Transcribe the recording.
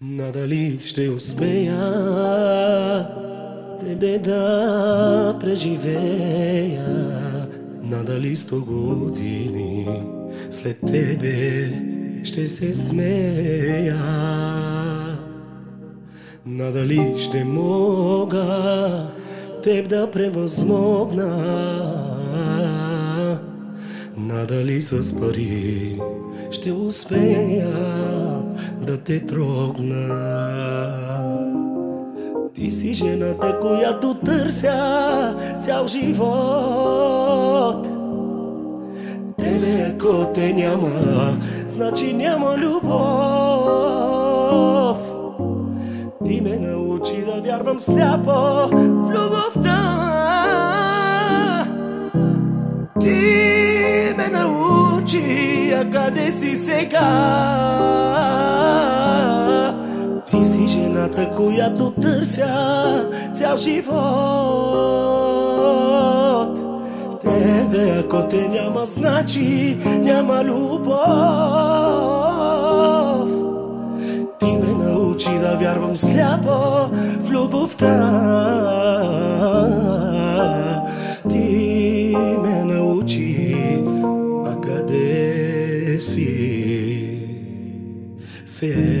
Надали ще успея тебе да преживея, надали 100 години след тебе ще се смея, надали ще мога теб да превъзмогна, надали с пари ще успея да те трогна. Ти си жената, която търся цял живот. Тебе ако те няма, значи няма любов. Ти ме научи да вярвам сляпо в любовта. Ти ме научи, а къде си сега? Ти си жената, която търся цял живот. Тебе ако те няма, значи няма любов. Ти ме научи да вярвам сляпо в любовта. Ти ме научи, а къде си сега?